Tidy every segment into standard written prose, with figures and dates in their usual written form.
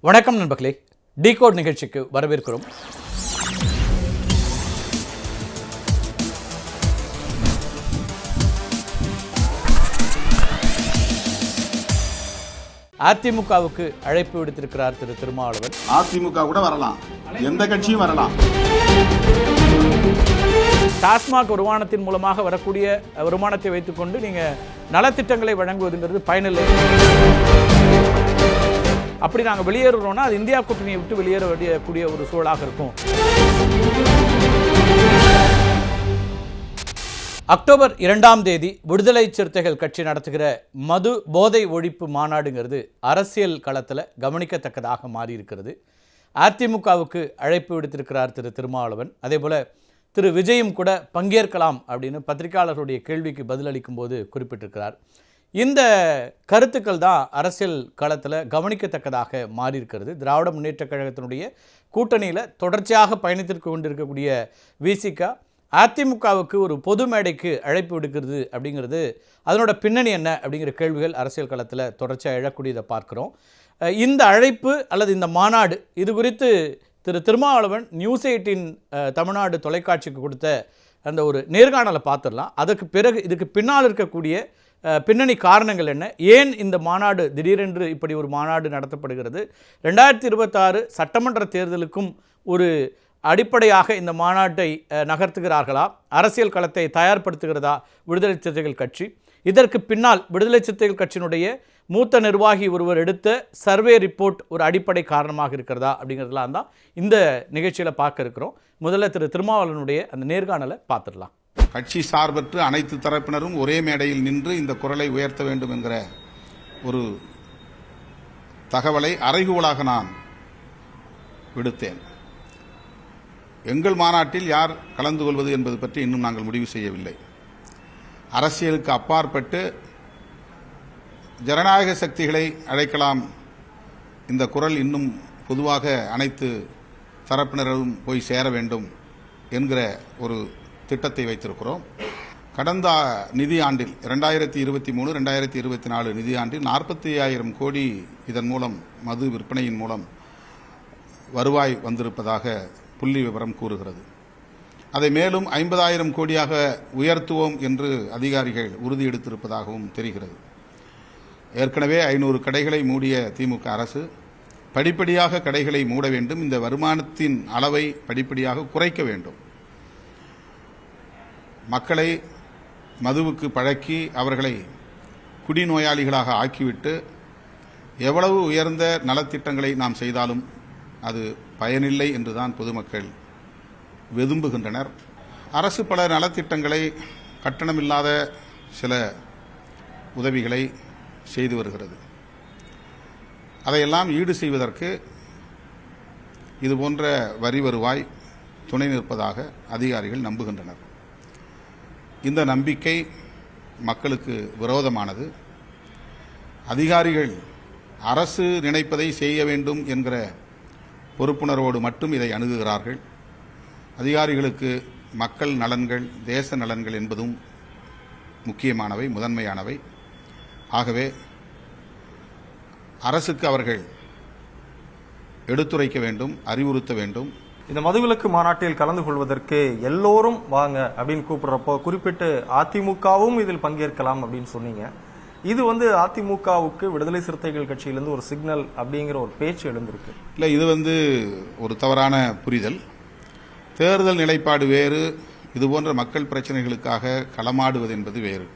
வணக்கம் நண்பர்களே, டிகோட் நிகழ்ச்சிக்கு வரவேற்கிறோம். அதிமுகவுக்கு அழைப்பு விடுத்திருக்கிறார் திரு திருமாவளவன். அதிமுக கூட வரலாம், எந்த கட்சியும் வரலாம். டாஸ்மாக் வருமானத்தின் மூலமாக வரக்கூடிய வருமானத்தை வைத்துக்கொண்டு நீங்க நலத்திட்டங்களை வழங்குவதுங்கிறது பயனில்லை. அப்படி நாங்கள் வெளியேறுறோம்னா அது இந்தியா கூட்டணியை விட்டு வெளியேற வேண்டியக்கூடிய ஒரு சூழலாக இருக்கும். அக்டோபர் 2ஆம் தேதி விடுதலை சிறுத்தைகள் கட்சி நடத்துகிற மது போதை ஒழிப்பு மாநாடுங்கிறது அரசியல் களத்தில் கவனிக்கத்தக்கதாக மாறியிருக்கிறது. அதிமுகவுக்கு அழைப்பு விடுத்திருக்கிறார் திரு திருமாவளவன். அதே போல் திரு விஜயும் கூட பங்கேற்கலாம் அப்படின்னு பத்திரிகையாளர்களுடைய கேள்விக்கு பதிலளிக்கும் போது குறிப்பிட்டிருக்கிறார். இந்த கருத்துக்கள் தான் அரசியல் களத்தில் கவனிக்கத்தக்கதாக மாறியிருக்கிறது. திராவிட முன்னேற்றக் கழகத்தினுடைய கூட்டணியில் தொடர்ச்சியாக பயணித்திற்கு கொண்டிருக்கக்கூடிய விசிக அதிமுகவுக்கு ஒரு பொது மேடைக்கு அழைப்பு விடுக்கிறது அப்படிங்கிறது அதனோட பின்னணி என்ன அப்படிங்கிற கேள்விகள் அரசியல் களத்தில் தொடர்ச்சியாக எழக்கூடியதை பார்க்குறோம். இந்த அழைப்பு அல்லது இந்த மாநாடு இது குறித்து திரு திருமாவளவன் நியூஸ் 18 தமிழ்நாடு தொலைக்காட்சிக்கு கொடுத்த அந்த ஒரு நேர்காணலை பார்த்துடலாம். அதுக்கு பிறகு இதுக்கு பின்னால் இருக்கக்கூடிய பின்னணி காரணங்கள் என்ன, ஏன் இந்த மாநாடு திடீரென்று இப்படி ஒரு மாநாடு நடத்தப்படுகிறது, 2026 சட்டமன்ற தேர்தலுக்கும் ஒரு அடிப்படையாக இந்த மாநாட்டை நகர்த்துகிறார்களா, அரசியல் களத்தை தயார்படுத்துகிறதா விடுதலை சிறுத்தைகள் கட்சி, இதற்கு பின்னால் விடுதலை சிறுத்தைகள் கட்சியினுடைய மூத்த நிர்வாகி ஒருவர் எடுத்த சர்வே ரிப்போர்ட் ஒரு அடிப்படை காரணமாக இருக்கிறதா அப்படிங்கிறதுலாம் தான் இந்த நிகழ்ச்சியில் பார்க்க இருக்கிறோம். முதல்ல திரு திருமாவளவனுடைய அந்த நேர்காணலை பார்த்துடலாம். கட்சி சார்பற்று அனைத்து தரப்பினரும் ஒரே மேடையில் நின்று இந்த குரலை உயர்த்த வேண்டும் என்கிற ஒரு தகவலை அறைகூவலாக நான் விடுத்தேன். எங்கள் மாநாட்டில் யார் கலந்து கொள்வது என்பது பற்றி இன்னும் நாங்கள் முடிவு செய்யவில்லை. அரசியலுக்கு அப்பாற்பட்டு ஜனநாயக சக்திகளை அழைக்கலாம். இந்த குரல் இன்னும் பொதுவாக அனைத்து தரப்பினரும் போய் சேர வேண்டும் என்கிற ஒரு திட்டத்தை வைத்திருக்கிறோம். கடந்த நிதி ஆண்டில் 2023-2024 நிதியாண்டில் 45,000 கோடி இதன் மூலம் மது விற்பனையின் மூலம் வருவாய் வந்திருப்பதாக புள்ளி விவரம் கூறுகிறது. அதை மேலும் 50,000 கோடியாக உயர்த்துவோம் என்று அதிகாரிகள் உறுதியெடுத்திருப்பதாகவும் தெரிகிறது. ஏற்கனவே 500 கடைகளை மூடிய திமுக அரசு படிப்படியாக கடைகளை மூட வேண்டும், இந்த வருமானத்தின் அளவை படிப்படியாக குறைக்க வேண்டும். மக்களை மதுவுக்கு பழக்கி அவர்களை குடிநோயாளிகளாக ஆக்கிவிட்டு எவ்வளவு உயர்ந்த நலத்திட்டங்களை நாம் செய்தாலும் அது பயனில்லை என்றுதான் பொதுமக்கள் வெதும்புகின்றனர். அரசு பல நலத்திட்டங்களை கட்டணமில்லாத சில உதவிகளை செய்து வருகிறது. அதையெல்லாம் ஈடு செய்வதற்கு இதுபோன்ற வரி வருவாய் துணை நிற்பதாக அதிகாரிகள் நம்புகின்றனர். இந்த நம்பிக்கை மக்களுக்கு விரோதமானது. அதிகாரிகள் அரசு நினைப்பதை செய்ய வேண்டும் என்கிற பொறுப்புணர்வோடு மட்டும் இதை அணுகுகிறார்கள். அதிகாரிகளுக்கு மக்கள் நலன்கள், தேச நலன்கள் என்பதும் முக்கியமானவை, முதன்மையானவை. ஆகவே அரசுக்கு அவர்கள் எடுத்துரைக்க வேண்டும், அறிவுறுத்த வேண்டும். இந்த மதுவிலக்கு மாநாட்டில் கலந்து கொள்வதற்கு எல்லோரும் வாங்க அப்படின்னு கூப்பிடுறப்போ குறிப்பிட்டு அதிமுகவும் இதில் பங்கேற்கலாம் அப்படின்னு சொன்னீங்க. இது அதிமுகவுக்கு விடுதலை சிறுத்தைகள் கட்சியிலிருந்து ஒரு சிக்னல் அப்படிங்கிற ஒரு பேச்சு எழுந்திருக்கு. இல்லை, இது ஒரு தவறான புரிதல். தேர்தல் நிலைப்பாடு வேறு, இதுபோன்ற மக்கள் பிரச்சனைகளுக்காக களமாடுவது என்பது வேறு.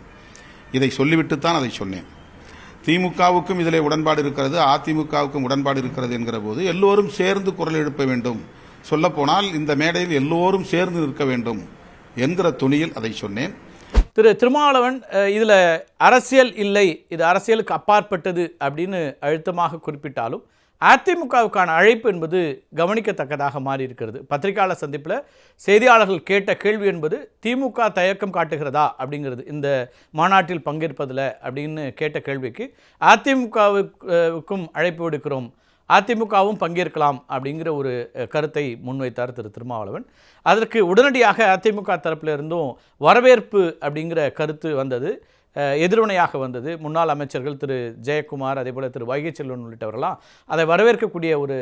இதை சொல்லிவிட்டுத்தான் அதை சொன்னேன். திமுகவுக்கும் இதில் உடன்பாடு இருக்கிறது, அதிமுகவுக்கும் உடன்பாடு இருக்கிறது என்கிற போது எல்லோரும் சேர்ந்து குரல் எழுப்ப வேண்டும். சொல்லப்போனால் இந்த மேடையில் எல்லோரும் சேர்ந்து நிற்க வேண்டும் என்கிற துணியில் அதை சொன்னேன். திரு திருமாவளவன் இதில் அரசியல் இல்லை, இது அரசியலுக்கு அப்பாற்பட்டது அப்படின்னு அழுத்தமாக குறிப்பிட்டாலும் அதிமுகவுக்கான அழைப்பு என்பது கவனிக்கத்தக்கதாக மாறி இருக்கிறது. பத்திரிகையாளர் சந்திப்பில் செய்தியாளர்கள் கேட்ட கேள்வி என்பது திமுக தயக்கம் காட்டுகிறதா அப்படிங்கிறது இந்த மாநாட்டில் பங்கேற்பதில் அப்படின்னு கேட்ட கேள்விக்கு அதிமுகவுக்கும் அழைப்பு விடுக்கிறோம், அதிமுகவும் பங்கேற்கலாம் அப்படிங்கிற ஒரு கருத்தை முன்வைத்தார் திரு திருமாவளவன். அதற்கு உடனடியாக அதிமுக தரப்பில் இருந்தும் வரவேற்பு அப்படிங்கிற கருத்து வந்தது. எதிர்வினையாக வந்தது. முன்னாள் அமைச்சர்கள் திரு ஜெயக்குமார், அதே போல் திரு வைகை செல்வன் உள்ளிட்டவர்களாம் அதை வரவேற்கக்கூடிய ஒரு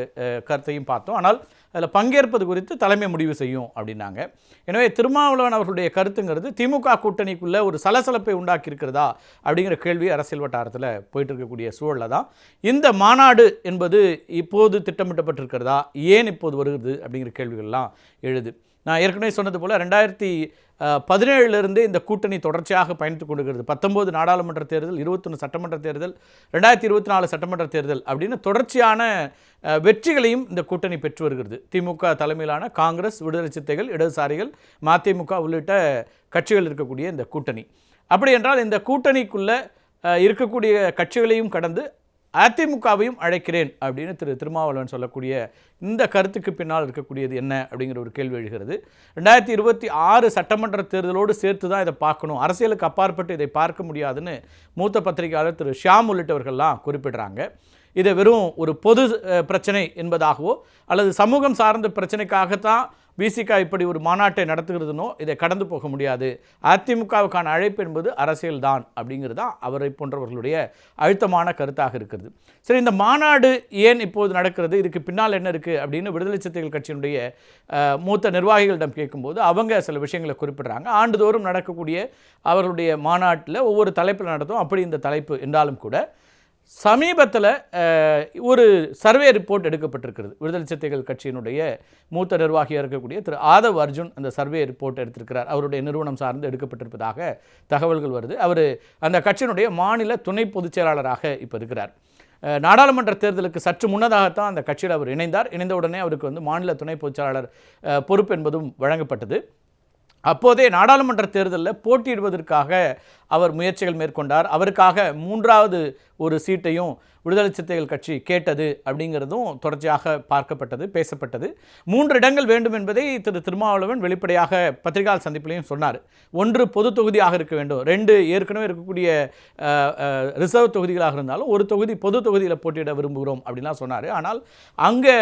கருத்தையும் பார்த்தோம். ஆனால் அதில் பங்கேற்பது குறித்து தலைமை முடிவு செய்யும் அப்படின்னாங்க. எனவே திருமாவளவன் அவர்களுடைய கருத்துங்கிறது திமுக கூட்டணிக்குள்ளே ஒரு சலசலப்பை உண்டாக்கி இருக்கிறதா அப்படிங்கிற கேள்வி அரசியல் வட்டாரத்தில் போயிட்டு இருக்கக்கூடிய சூழலில் தான் இந்த மாநாடு என்பது இப்போது திட்டமிட்டப்பட்டிருக்கிறதா, ஏன் இப்போது வருகிறது அப்படிங்கிற கேள்விகள்லாம் எழுது. நான் ஏற்கனவே சொன்னது போல் 2017 இந்த கூட்டணி தொடர்ச்சியாக பயணித்துக் கொண்டிருக்கிறது. 19 நாடாளுமன்ற தேர்தல், 21 சட்டமன்ற தேர்தல், 2024 சட்டமன்ற தேர்தல் அப்படின்னு தொடர்ச்சியான வெற்றிகளையும் இந்த கூட்டணி பெற்று வருகிறது. திமுக தலைமையிலான காங்கிரஸ், விடுதலை சிறுத்தைகள், இடதுசாரிகள், மதிமுக உள்ளிட்ட கட்சிகள் இருக்கக்கூடிய இந்த கூட்டணி. அப்படி என்றால் இந்த கூட்டணிக்குள்ளே இருக்கக்கூடிய கட்சிகளையும் கடந்து அதிமுகவையும் அழைக்கிறேன் அப்படின்னு திரு திருமாவளவன் சொல்லக்கூடிய இந்த கருத்துக்கு பின்னால் இருக்கக்கூடியது என்ன அப்படிங்கிற ஒரு கேள்வி எழுகிறது. 2026 சட்டமன்ற தேர்தலோடு சேர்த்து தான் இதை பார்க்கணும், அரசியலுக்கு அப்பாற்பட்டு இதை பார்க்க முடியாதுன்னு மூத்த பத்திரிகையாளர் திரு ஷியாம் உள்ளிட்டவர்கள்லாம் குறிப்பிடுறாங்க. இதை வெறும் ஒரு பொது பிரச்சனை என்பதாகவோ அல்லது சமூகம் சார்ந்த பிரச்சனைக்காகத்தான் விசிக இப்படி ஒரு மாநாட்டை நடத்துகிறதுனோ இதை கடந்து போக முடியாது. அதிமுகவுக்கான அழைப்பு என்பது அரசியல் தான் அப்படிங்கிறது தான் அவரை போன்றவர்களுடைய அழுத்தமான கருத்தாக இருக்கிறது. சரி, இந்த மாநாடு ஏன் இப்போது நடக்கிறது, இதுக்கு பின்னால் என்ன இருக்குது அப்படின்னு விடுதலை சிறுத்தைகள் கட்சியினுடைய மூத்த நிர்வாகிகளிடம் கேட்கும்போது அவங்க சில விஷயங்களை குறிப்பிடுறாங்க. ஆண்டுதோறும் நடக்கக்கூடிய அவர்களுடைய மாநாட்டில் ஒவ்வொரு தலைப்பில் நடத்தும். அப்படி இந்த தலைப்பு என்றாலும் கூட சமீபத்தில் ஒரு சர்வே ரிப்போர்ட் எடுக்கப்பட்டிருக்கிறது. விடுதலை சிறுத்தைகள் கட்சியினுடைய மூத்த நிர்வாகியாக இருக்கக்கூடிய திரு ஆதவ் அர்ஜுன் அந்த சர்வே ரிப்போர்ட் எடுத்திருக்கிறார். அவருடைய நிறுவனம் சார்ந்து எடுக்கப்பட்டிருப்பதாக தகவல்கள் வருது. அவர் அந்த கட்சியினுடைய மாநில துணை பொதுச் செயலாளராக இப்போ இருக்கிறார். நாடாளுமன்ற தேர்தலுக்கு சற்று முன்னதாகத்தான் அந்த கட்சியில் அவர் இணைந்தார். இணைந்த உடனே அவருக்கு மாநில துணை பொதுச் செயலாளர் பொறுப்பு என்பதும் வழங்கப்பட்டது. அப்போதே நாடாளுமன்ற தேர்தலில் போட்டியிடுவதற்காக அவர் முயற்சிகள் மேற்கொண்டார். அவருக்காக 3வது ஒரு சீட்டையும் விடுதலை சிறுத்தைகள் கட்சி கேட்டது அப்படிங்கிறதும் தொடர்ச்சியாக பார்க்கப்பட்டது, பேசப்பட்டது. 3 இடங்கள் வேண்டும் என்பதை திரு திருமாவளவன் வெளிப்படையாக பத்திரிகையாளர் சந்திப்பிலையும் சொன்னார். 1 பொது தொகுதியாக இருக்க வேண்டும், 2 ஏற்கனவே இருக்கக்கூடிய ரிசர்வ் தொகுதிகளாக இருந்தாலும் ஒரு தொகுதி பொது தொகுதியில் போட்டியிட விரும்புகிறோம் அப்படின்லாம் சொன்னார். ஆனால் அங்கே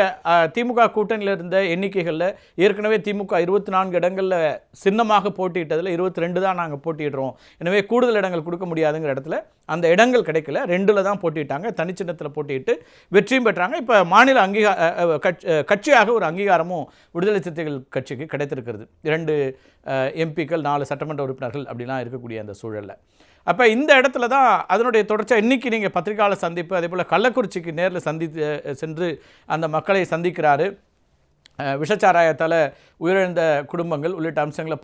திமுக கூட்டணியில் இருந்த எண்ணிக்கைகளில் ஏற்கனவே திமுக 24 இடங்களில் சின்னமாக போட்டியிட்டதில் 22 தான் நாங்கள் போட்டியிடுறோம், எனவே கூடுதல் இடங்கள் கொடுக்க முடியாதுங்கிற இடத்துல அந்த இடங்கள் கிடைக்கல, 2ல் தான் போட்டிட்டாங்க, தனிச்சின்னத்தில் போட்டியிட்டு வெற்றியும் பெற்றாங்க. இப்போ மாநில கட்சியாக ஒரு அங்கீகாரமும் விடுதலை சிறுத்தைகள் கட்சிக்கு கிடைத்திருக்கிறது. 2 எம்பிக்கள், 4 சட்டமன்ற உறுப்பினர்கள் அப்படிலாம் இருக்கக்கூடிய அந்த சூழலில். அப்போ இந்த இடத்துல தான் அதனுடைய தொடர்ச்சியாக இன்றைக்கி நீங்கள் பத்திரிகையாளர் சந்திப்பு, அதே போல் கள்ளக்குறிச்சிக்கு நேரில் சென்று அந்த மக்களை சந்திக்கிறாரு. விஷச்சாராயத்தால் உயிரிழந்த குடும்பங்கள் உள்ளிட்ட அம்சங்களை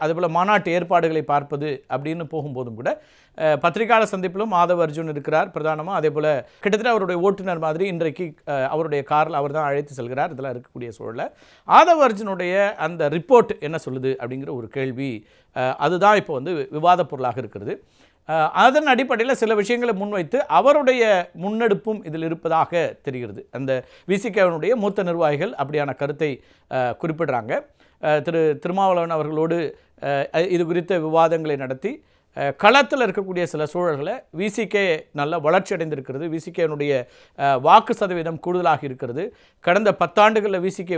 அதுபோல் மாநாட்டு ஏற்பாடுகளை பார்ப்பது அப்படின்னு போகும்போதும் கூட பத்திரிகையாளர் சந்திப்பிலும் ஆதவ் அர்ஜுன் இருக்கிறார் பிரதானமாக. அதே போல் கிட்டத்தட்ட அவருடைய ஓட்டுநர் மாதிரி இன்றைக்கு அவருடைய காரில் அவர் தான் அழைத்து செல்கிறார். இதெல்லாம் இருக்கக்கூடிய சூழலில் ஆதவ் அர்ஜுனுடைய அந்த ரிப்போர்ட் என்ன சொல்லுது அப்படிங்கிற ஒரு கேள்வி அதுதான் இப்போ விவாத பொருளாக இருக்கிறது. அதன் அடிப்படையில் சில விஷயங்களை முன்வைத்து அவருடைய முன்னெடுப்பும் இதில் இருப்பதாக தெரிகிறது. அந்த விசிகவினுடைய மூத்த நிர்வாகிகள் அப்படியான கருத்தை குறிப்பிடுறாங்க. திரு திருமாவளவன் அவர்களோடு இது குறித்த விவாதங்களை நடத்தி களத்தில் இருக்கக்கூடிய சில சூழல்களை விசிகே நல்ல வளர்ச்சி அடைந்திருக்கிறது, விசிகேனுடைய வாக்கு சதவீதம் கூடுதலாக இருக்கிறது, கடந்த 10 ஆண்டுகளில் விசிகே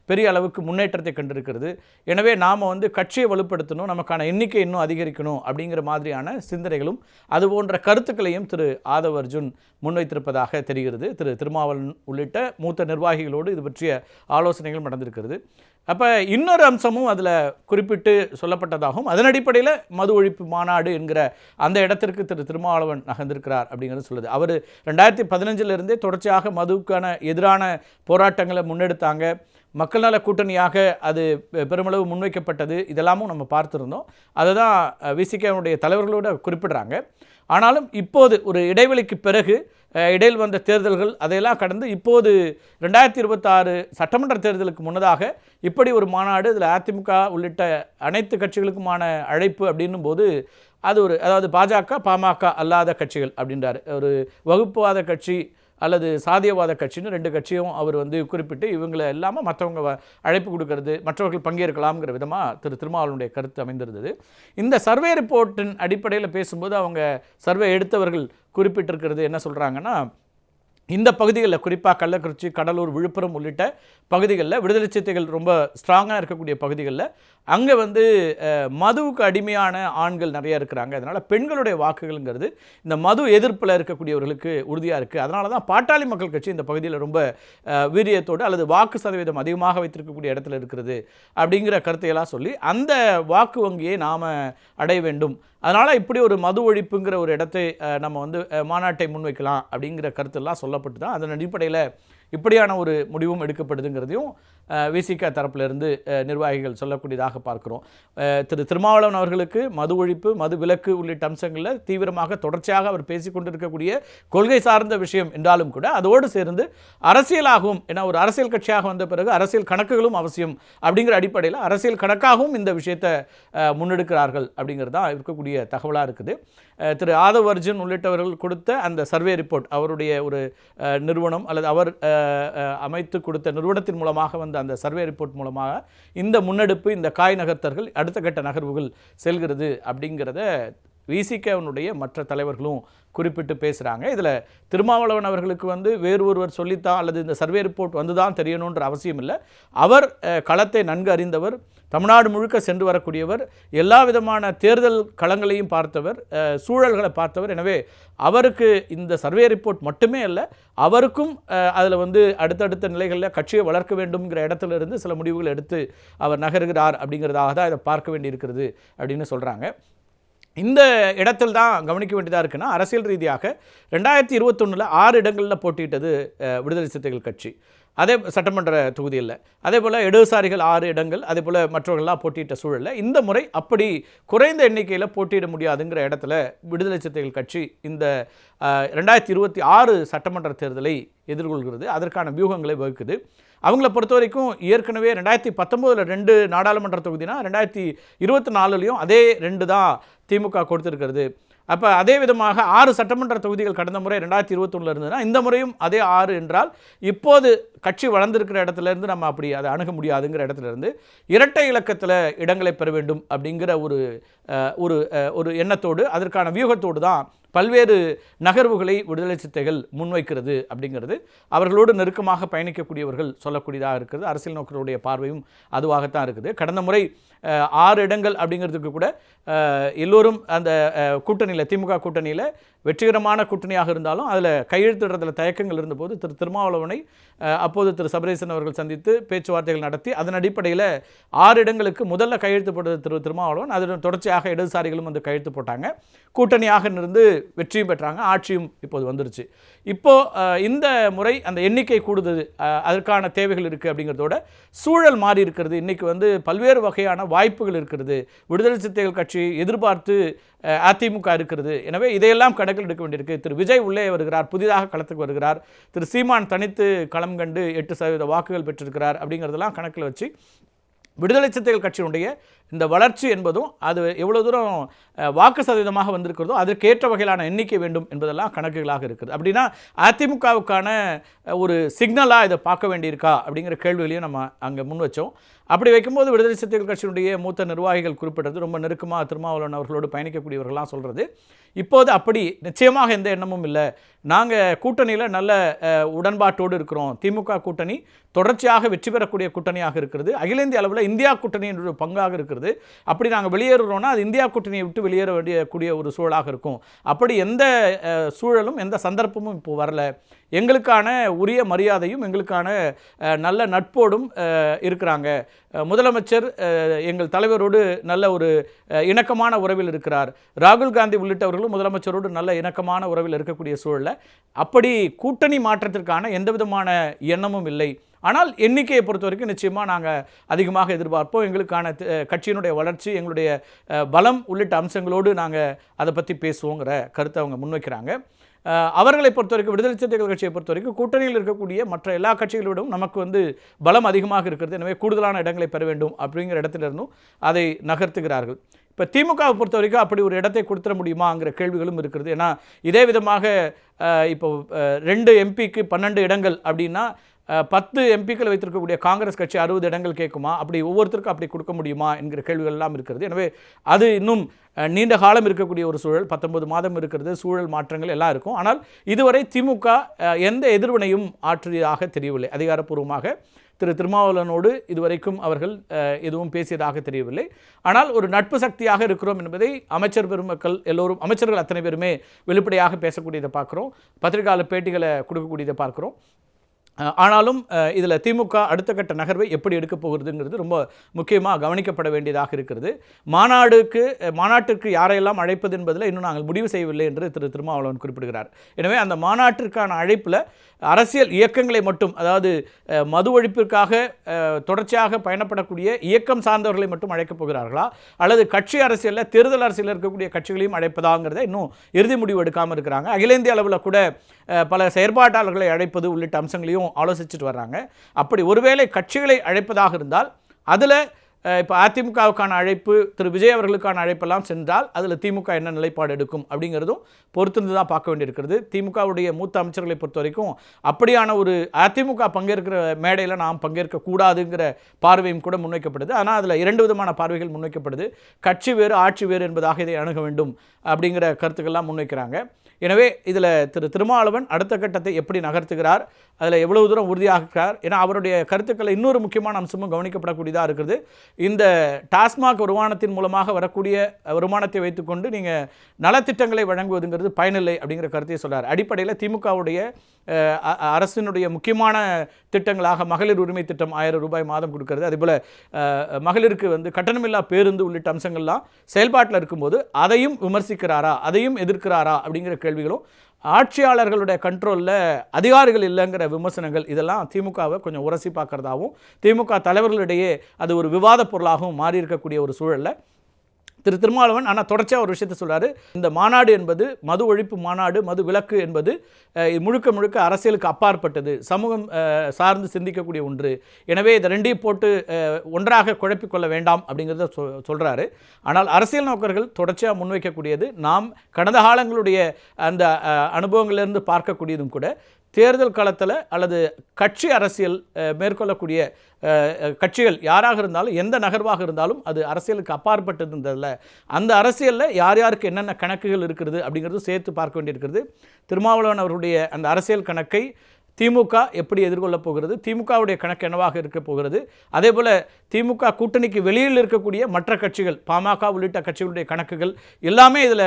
பெரிய அளவுக்கு முன்னேற்றத்தை கண்டிருக்கிறது, எனவே நாம் கட்சியை வலுப்படுத்தணும், நமக்கான எண்ணிக்கை இன்னும் அதிகரிக்கணும் அப்படிங்கிற மாதிரியான சிந்தனைகளும் அது போன்ற கருத்துக்களையும் திரு ஆதவ் அர்ஜுன் முன்வைத்திருப்பதாக தெரிகிறது. திரு திருமாவளவன் உள்ளிட்ட மூத்த நிர்வாகிகளோடு இது பற்றிய ஆலோசனைகளும் நடந்திருக்கிறது. அப்போ இன்னொரு அம்சமும் அதில் குறிப்பிட்டு சொல்லப்பட்டதாகவும் அதன் அடிப்படையில் மது ஒழிப்பு மாநாடு என்கிற அந்த இடத்திற்கு திரு திருமாவளவன் நகர்ந்திருக்கிறார் அப்படிங்கிறது சொல்லுது. அவர் 2015 தொடர்ச்சியாக மதுவுக்கான எதிரான போராட்டங்களை முன்னெடுத்தாங்க, மக்கள் நல கூட்டணியாக அது பெருமளவு முன்வைக்கப்பட்டது, இதெல்லாமும் நம்ம பார்த்துருந்தோம். அதை தான் விசிகேனுடைய தலைவர்களோடு குறிப்பிடுறாங்க. ஆனாலும் இப்போது ஒரு இடைவெளிக்கு பிறகு இடையில் வந்த தேர்தல்கள் அதையெல்லாம் கடந்து இப்போது 2026 சட்டமன்ற தேர்தலுக்கு முன்னதாக இப்படி ஒரு மாநாடு, இதில் அதிமுக உள்ளிட்ட அனைத்து கட்சிகளுக்குமான அழைப்பு அப்படின்னும் போது அது அதாவது பாஜக பாமக அல்லாத கட்சிகள் அப்படின்றார், ஒரு வகுப்புவாத கட்சி அல்லது சாதியவாத கட்சின்னு 2 கட்சியும் அவர் குறிப்பிட்டு இவங்களை இல்லாமல் மற்றவங்க அழைப்பு கொடுக்கறது, மற்றவர்கள் பங்கேற்கலாம்ங்கிற விதமாக திரு திருமாவளவனுடைய கருத்து அமைந்திருந்தது. இந்த சர்வே ரிப்போர்ட்டின் அடிப்படையில் பேசும்போது அவங்க சர்வே எடுத்தவர்கள் குறிப்பிட்டிருக்கிறது என்ன சொல்கிறாங்கன்னா, இந்த பகுதிகளில் குறிப்பாக கள்ளக்குறிச்சி, கடலூர், விழுப்புரம் உள்ளிட்ட பகுதிகளில் விடுதலை சிறுத்தைகள் ரொம்ப ஸ்ட்ராங்காக இருக்கக்கூடிய பகுதிகளில் அங்கே வந்து மதுவுக்கு அடிமையான ஆண்கள் நிறைய இருக்கிறாங்க. அதனால் பெண்களுடைய வாக்குகள்ங்கிறது இந்த மது எதிர்ப்பில் இருக்கக்கூடியவர்களுக்கு உறுதியாக இருக்குது. அதனால தான் பாட்டாளி மக்கள் கட்சி இந்த பகுதியில் ரொம்ப வீரியத்தோடு அல்லது வாக்கு சதவீதம் அதிகமாக வைத்திருக்கக்கூடிய இடத்துல இருக்கிறது அப்படிங்கிற கருத்தையெல்லாம் சொல்லி அந்த வாக்கு வங்கியை நாம் அடைய வேண்டும். அதனால் இப்படி ஒரு மது ஒழிப்புங்கிற ஒரு இடத்தை நம்ம வந்து மாநாட்டை முன்வைக்கலாம் அப்படிங்கிற கருத்தெல்லாம் சொல்லப்பட்டு தான் அதன் அடிப்படையில் இப்படியான ஒரு முடிவும் எடுக்கப்படுதுங்கிறதையும் விசிக தரப்பிலிருந்து நிர்வாகிகள் சொல்லக்கூடியதாக பார்க்கிறோம். திரு திருமாவளவன் அவர்களுக்கு மது ஒழிப்பு, மது விலக்கு உள்ளிட்ட அம்சங்களில் தீவிரமாக தொடர்ச்சியாக அவர் பேசிக்கொண்டிருக்கக்கூடிய கொள்கை சார்ந்த விஷயம் என்றாலும் கூட அதோடு சேர்ந்து அரசியலாகவும், ஏன்னா ஒரு அரசியல் கட்சியாக வந்த பிறகு அரசியல் கணக்குகளும் அவசியம் அப்படிங்கிற அடிப்படையில் அரசியல் கணக்காகவும் இந்த விஷயத்தை முன்னெடுக்கிறார்கள் அப்படிங்கிறது தான் இருக்கக்கூடிய தகவலாக இருக்குது. திரு ஆதவ் அர்ஜுன் உள்ளிட்டவர்கள் கொடுத்த அந்த சர்வே ரிப்போர்ட், அவருடைய ஒரு நிறுவனம் அல்லது அவர் அமைத்து கொடுத்த நிறுவனத்தின் மூலமாக வந்த அந்த சர்வே ரிப்போர்ட் மூலமாக இந்த முன்னெடுப்பு, இந்த காய் நகர்த்தர்கள் அடுத்த கட்ட நகர்வுகள் செல்கிறது அப்படிங்கிறத விசிகனுடைய மற்ற தலைவர்களும் குறிப்பிட்டு பேசுகிறாங்க. இதில் திருமாவளவன் அவர்களுக்கு வந்து வேறு ஒருவர் சொல்லித்தான் அல்லது இந்த சர்வே ரிப்போர்ட் வந்து தான் தெரியணுன்ற அவசியம் இல்லை. அவர் களத்தை நன்கு அறிந்தவர், தமிழ்நாடு முழுக்க சென்று வரக்கூடியவர், எல்லா விதமான தேர்தல் களங்களையும் பார்த்தவர், சூழல்களை பார்த்தவர். எனவே அவருக்கு இந்த சர்வே ரிப்போர்ட் மட்டுமே அல்ல, அவருக்கும் அதில் வந்து அடுத்தடுத்த நிலைகளில் கட்சியை வளர்க்க வேண்டும்ங்கிற இடத்துல இருந்து சில முடிவுகள் எடுத்து அவர் நகர்கிறார் அப்படிங்கிறதாக தான் இதை பார்க்க வேண்டியிருக்கிறது அப்படின்னு சொல்கிறாங்க. இந்த இடத்தில் தான் கவனிக்க வேண்டியதாக இருக்குன்னா, அரசியல் ரீதியாக 2021 6 இடங்களில் போட்டியிட்டது விடுதலை சிறுத்தைகள் கட்சி, அதே சட்டமன்ற தொகுதியில். அதே போல் இடதுசாரிகள் 6 இடங்கள், அதே போல் மற்றவர்கள்லாம் போட்டியிட்ட சூழலில் இந்த முறை அப்படி குறைந்த எண்ணிக்கையில் போட்டியிட முடியாதுங்கிற இடத்துல விடுதலை சிறுத்தைகள் கட்சி இந்த 2026 சட்டமன்ற தேர்தலை எதிர்கொள்கிறது, அதற்கான வியூகங்களை வகுக்குது. அவங்கள பொறுத்த வரைக்கும் ஏற்கனவே 2019 2 நாடாளுமன்ற தொகுதினா 2024 அதே 2 தான் திமுக கொடுத்துருக்கிறது. அப்போ அதே விதமாக 6 சட்டமன்ற தொகுதிகள் கடந்த முறை 2021 இருந்ததுன்னா இந்த முறையும் அதே 6 என்றால் இப்போது கட்சி வளர்ந்திருக்கிற இடத்துலேருந்து நம்ம அப்படி அதை அணுக முடியாதுங்கிற இடத்துலேருந்து இரட்டை இலக்கத்தில் இடங்களை பெற வேண்டும் அப்படிங்கிற ஒரு எண்ணத்தோடு, அதற்கான வியூகத்தோடு தான் பல்வேறு நகர்வுகளை விடுதலை சிறுத்தைகள் முன்வைக்கிறது அப்படிங்கிறது அவர்களோடு நெருக்கமாக பயணிக்கக்கூடியவர்கள் சொல்லக்கூடியதாக இருக்கிறது. அரசியல் நோக்கருடைய பார்வையும் அதுவாகத்தான் இருக்குது. கடந்த முறை 6 இடங்கள் அப்படிங்கிறதுக்கு கூட எல்லோரும் அந்த கூட்டணியில், திமுக கூட்டணியில் வெற்றிகரமான கூட்டணியாக இருந்தாலும் அதில் கையெழுத்திடுறதுல தயக்கங்கள் இருந்தபோது திரு திருமாவளவனை அப்போது திரு சபரீசன் அவர்கள் சந்தித்து பேச்சுவார்த்தைகள் நடத்தி அதன் அடிப்படையில் 6 இடங்களுக்கு முதல்ல கையெழுத்து போட்டது திரு திருமாவளவன். அதன் தொடர்ச்சியாக இடதுசாரிகளும் வந்து கையெழுத்து போட்டாங்க, கூட்டணியாக இருந்து வெற்றியும் பெற்றாங்க, ஆட்சியும் இப்போது வந்துருச்சு. இப்போது இந்த முறை அந்த எண்ணிக்கை கூடுதல், அதற்கான தேவைகள் இருக்குது அப்படிங்கிறதோட சூழல் மாறி இருக்கிறது. இன்றைக்கி வந்து பல்வேறு வகையான வாய்ப்புகள் இருக்கிறது. விடுதலை சிறுத்தைகள் கட்சி எதிர்பார்த்து அதிமுக இருக்கிறது. எனவே இதையெல்லாம் கணக்கில் எடுக்க வேண்டியிருக்கு. திரு விஜய் உள்ளே வருகிறார், புதிதாக களத்துக்கு வருகிறார். திரு சீமான் தனித்து களம் கண்டு 8% வாக்குகள் பெற்றிருக்கிறார். அப்படிங்கிறதெல்லாம் கணக்கில் வச்சு விடுதலை சிறுத்தைகள் கட்சியினுடைய இந்த வளர்ச்சி என்பதும் அது எவ்வளோ தூரம் வாக்கு சதவீதமாக வந்திருக்கிறதோ அதற்கேற்ற வகையிலான எண்ணிக்கை வேண்டும் என்பதெல்லாம் கணக்குகளாக இருக்குது. அப்படின்னா அதிமுகவுக்கான ஒரு சிக்னலாக இதை பார்க்க வேண்டியிருக்கா அப்படிங்கிற கேள்விகளையும் நம்ம அங்கே முன் வச்சோம். அப்படி வைக்கும்போது விடுதலை சிறுத்தைகள் கட்சியினுடைய மூத்த நிர்வாகிகள் குறிப்பிட்டது, ரொம்ப நெருக்கமாக திருமாவளவன் அவர்களோடு பயணிக்கக்கூடியவர்கள்லாம் சொல்கிறது, இப்போது அப்படி நிச்சயமாக எந்த எண்ணமும் இல்லை, நாங்கள் கூட்டணியில் நல்ல உடன்பாட்டோடு இருக்கிறோம், திமுக கூட்டணி தொடர்ச்சியாக வெற்றி பெறக்கூடிய கூட்டணியாக இருக்கிறது, அகில இந்திய அளவில் இந்தியா கூட்டணியின் பங்காக இருக்கிறது, அப்படி நாங்கள் வெளியேறுறோன்னா அது இந்தியா கூட்டணியை விட்டு வெளியேற வேண்டியக்கூடிய ஒரு சூழலாக இருக்கும், அப்படி எந்த சூழலும் எந்த சந்தர்ப்பமும் இப்போ வரல, எங்களுக்கான உரிய மரியாதையும் எங்களுக்கான நல்ல நட்போடும் இருக்கிறாங்க, முதலமைச்சர் எங்கள் தலைவரோடு நல்ல ஒரு இணக்கமான உறவில் இருக்கிறார், ராகுல் காந்தி உள்ளிட்டவர்களும் முதலமைச்சரோடு நல்ல இணக்கமான உறவில் இருக்கக்கூடிய சூழலில் அப்படி கூட்டணி மாற்றத்திற்கான எந்த விதமான எண்ணமும் இல்லை. ஆனால் எண்ணிக்கையை பொறுத்த வரைக்கும் நிச்சயமாக நாங்கள் அதிகமாக எதிர்பார்ப்போம், எங்களுக்கான கட்சியினுடைய வளர்ச்சி, எங்களுடைய பலம் உள்ளிட்ட அம்சங்களோடு நாங்கள் அதை பற்றி பேசுவோங்கிற கருத்தை அவங்க முன்வைக்கிறாங்க. அவர்களை பொறுத்த வரைக்கும், விடுதலை சிறுத்தைகள் கட்சியை பொறுத்த வரைக்கும் கூட்டணியில் இருக்கக்கூடிய மற்ற எல்லா கட்சிகளோடும் நமக்கு வந்து பலம் அதிகமாக இருக்கிறது, எனவே கூடுதலான இடங்களை பெற வேண்டும் அப்படிங்கிற இடத்திலிருந்தும் அதை நகர்த்துகிறார்கள். இப்போ திமுகவை பொறுத்த வரைக்கும் அப்படி ஒரு இடத்தை கொடுத்துட முடியுமாங்கிற கேள்விகளும் இருக்கிறது. ஏன்னா இதே விதமாக இப்போ 2 எம்பிக்கு 12 இடங்கள் அப்படின்னா 10 எம்பிக்கள் வைத்திருக்கக்கூடிய காங்கிரஸ் கட்சி 60 இடங்கள் கேட்குமா, அப்படி ஒவ்வொருத்தருக்கும் அப்படி கொடுக்க முடியுமா என்கிற கேள்விகள் எல்லாம் இருக்கிறது. எனவே அது இன்னும் நீண்ட காலம் இருக்கக்கூடிய ஒரு சூழல், 19 மாதம் இருக்கிறது, சூழல் மாற்றங்கள் எல்லாம் இருக்கும். ஆனால் இதுவரை திமுக எந்த எதிர்வினையும் ஆற்றியதாக தெரியவில்லை. அதிகாரப்பூர்வமாக திரு திருமாவளவனோடு இதுவரைக்கும் அவர்கள் எதுவும் பேசியதாக தெரியவில்லை. ஆனால் ஒரு நட்பு சக்தியாக இருக்கிறோம் என்பதை அமைச்சர் பெருமக்கள் எல்லோரும், அமைச்சர்கள் அத்தனை பேருமே வெளிப்படையாக பேசக்கூடியதை பார்க்குறோம், பத்திரிகையாளர் பேட்டிகளை கொடுக்கக்கூடியதை பார்க்குறோம். ஆனாலும் இதில் திமுக அடுத்த கட்ட நகர்வை எப்படி எடுக்க போகிறதுங்கிறது ரொம்ப முக்கியமாக கவனிக்கப்பட வேண்டியதாக இருக்கிறது. மாநாட்டிற்கு யாரையெல்லாம் அழைப்பது என்பதில் இன்னும் நாங்கள் முடிவு செய்யவில்லை என்று திரு திருமாவளவன் குறிப்பிடுகிறார். எனவே அந்த மாநாட்டிற்கான அழைப்பில் அரசியல் இயக்கங்களை மட்டும், அதாவது மது ஒழிப்பிற்காக தொடர்ச்சியாக பயணப்படக்கூடிய இயக்கம் சார்ந்தவர்களை மட்டும் அழைக்கப் போகிறார்களா, அல்லது கட்சி அரசியலில் தேர்தல் அரசியலில் இருக்கக்கூடிய கட்சிகளையும் அழைப்பதாங்கிறத இன்னும் இறுதி முடிவு எடுக்காமல் இருக்கிறாங்க. அகில இந்திய அளவில் கூட பல செயற்பாட்டாளர்களை அழைப்பது உள்ளிட்ட அம்சங்களையும் ஆலோசிச்சுட்டு வர்றாங்க. அப்படி ஒருவேளை கட்சிகளை அழைப்பதாக இருந்தால் அதில் இப்போ அதிமுகவுக்கான அழைப்பு, திரு விஜய் அவர்களுக்கான அழைப்பெல்லாம் சென்றால் அதில் திமுக என்ன நிலைப்பாடு எடுக்கும் அப்படிங்கிறதும் பொறுத்திருந்து தான் பார்க்க வேண்டியிருக்கிறது. திமுகவுடைய மூத்த அமைச்சர்களை பொறுத்த வரைக்கும் அப்படியான ஒரு அதிமுக பங்கேற்கிற மேடையில் நாம் பங்கேற்கக்கூடாதுங்கிற பார்வையும் கூட முன்வைக்கப்படுது. ஆனால் அதில் 2 விதமான பார்வைகள் முன்வைக்கப்படுது. கட்சி வேறு ஆட்சி வேறு என்பதாக இதை அணுக வேண்டும் அப்படிங்கிற கருத்துக்கள்லாம் முன்வைக்கிறாங்க. எனவே இதில் திரு திருமாவளவன் அடுத்த கட்டத்தை எப்படி நகர்த்துகிறார், அதில் எவ்வளவு தூரம் உறுதியாகிறார், ஏன்னா அவருடைய கருத்துக்களை இன்னொரு முக்கியமான அம்சமும் கவனிக்கப்படக்கூடியதாக இருக்குது. இந்த டாஸ்மாக் வருமானத்தின் மூலமாக வரக்கூடிய வருமானத்தை வைத்துக்கொண்டு நீங்கள் நலத்திட்டங்களை வழங்குவதுங்கிறது பயனில்லை அப்படிங்கிற கருத்தையை சொல்கிறார். அடிப்படையில் திமுகவுடைய அரசினுடைய முக்கியமான திட்டங்களாக மகளிர் உரிமை திட்டம் 1000 ரூபாய் மாதம் கொடுக்கறது, அதேபோல் மகளிருக்கு கட்டணமில்லா பேருந்து உள்ளிட்ட அம்சங்கள்லாம் செயல்பாட்டில் இருக்கும்போது அதையும் விமர்சிக்கிறாரா, அதையும் எதிர்க்கிறாரா அப்படிங்கிற கேள்விகளும், ஆட்சியாளர்களுடைய கண்ட்ரோலில் அதிகாரிகள் இல்லைங்கிற விமர்சனங்கள், இதெல்லாம் திமுகவை கொஞ்சம் உரசி பார்க்குறதாகவும் திமுக தலைவர்களிடையே அது ஒரு விவாத பொருளாகவும் மாறி இருக்கக்கூடிய ஒரு சூழலில் திரு திருமாவளவன் ஆனால் தொடர்ச்சியாக ஒரு விஷயத்தை சொல்கிறாரு. இந்த மாநாடு என்பது மது ஒழிப்பு மாநாடு, மது விலக்கு என்பது முழுக்க முழுக்க அரசியலுக்கு அப்பாற்பட்டது, சமூகம் சார்ந்து சிந்திக்கக்கூடிய ஒன்று. எனவே இதை 2ஐயும் போட்டு ஒன்றாக குழப்பிக்கொள்ள வேண்டாம் அப்படிங்கிறத சொல்கிறாரு. ஆனால் அரசியல் நோக்கர்கள் தொடர்ச்சியாக முன்வைக்கக்கூடியது, நாம் கடந்த காலங்களுடைய அந்த அனுபவங்களிலிருந்து பார்க்கக்கூடியதும் கூட, தேர்தல் காலத்தில் அல்லது கட்சி அரசியல் மேற்கொள்ளக்கூடிய கட்சிகள் யாராக இருந்தாலும், எந்த நகர்வாக இருந்தாலும் அது அரசியலுக்கு அப்பாற்பட்டு இருந்ததில்ல. அந்த அரசியலில் யார் யாருக்கு என்னென்ன கணக்குகள் இருக்கிறது அப்படிங்கிறது சேர்த்து பார்க்க வேண்டியிருக்கிறது. திருமாவளவன் அவருடைய அந்த அரசியல் கணக்கை திமுக எப்படி எதிர்கொள்ளப் போகிறது, திமுகவுடைய கணக்கு என்னவாக இருக்க போகிறது, அதே போல் திமுக கூட்டணிக்கு வெளியில் இருக்கக்கூடிய மற்ற கட்சிகள், பாமக உள்ளிட்ட கட்சிகளுடைய கணக்குகள் எல்லாமே இதில்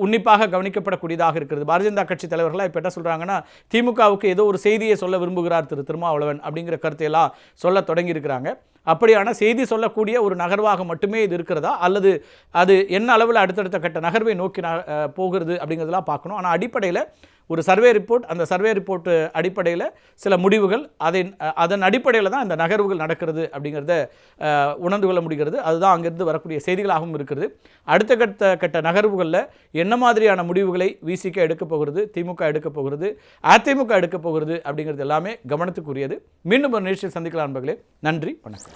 உன்னிப்பாக கவனிக்கப்படக்கூடியதாக இருக்கிறது. பாரதிய ஜனதா கட்சி தலைவர்களாக இப்போ என்ன சொல்கிறாங்கன்னா, திமுகவுக்கு ஏதோ ஒரு செய்தியை சொல்ல விரும்புகிறார் திரு திருமாவளவன் அப்படிங்கிற கருத்தையெல்லாம் சொல்ல தொடங்கியிருக்கிறாங்க. அப்படியான செய்தி சொல்லக்கூடிய ஒரு நகர்வாக மட்டுமே இது இருக்கிறதா, அல்லது அது என்ன அளவில் அடுத்தடுத்த கட்ட நகர்வை நோக்கி போகிறது அப்படிங்கிறதெல்லாம் பார்க்கணும். ஆனால் அடிப்படையில் ஒரு சர்வே ரிப்போர்ட், அந்த சர்வே ரிப்போர்ட் அடிப்படையில் சில முடிவுகள், அதன் அடிப்படையில் தான் இந்த நகர்வுகள் நடக்கிறது அப்படிங்கிறத உணர்ந்து கொள்ள முடிகிறது. அதுதான் அங்கிருந்து வரக்கூடிய செய்திகளாகவும் இருக்கிறது. அடுத்த கட்ட நகர்வுகளில் என்ன மாதிரியான முடிவுகளை விசிக எடுக்கப் போகிறது, திமுக எடுக்கப் போகிறது, அதிமுக எடுக்கப் போகிறது அப்படிங்கிறது எல்லாமே கவனத்துக்குரியது. மீண்டும் ஒரு நிகழ்ச்சியில் சந்திக்கலாம் நண்பர்களே. நன்றி, வணக்கம்.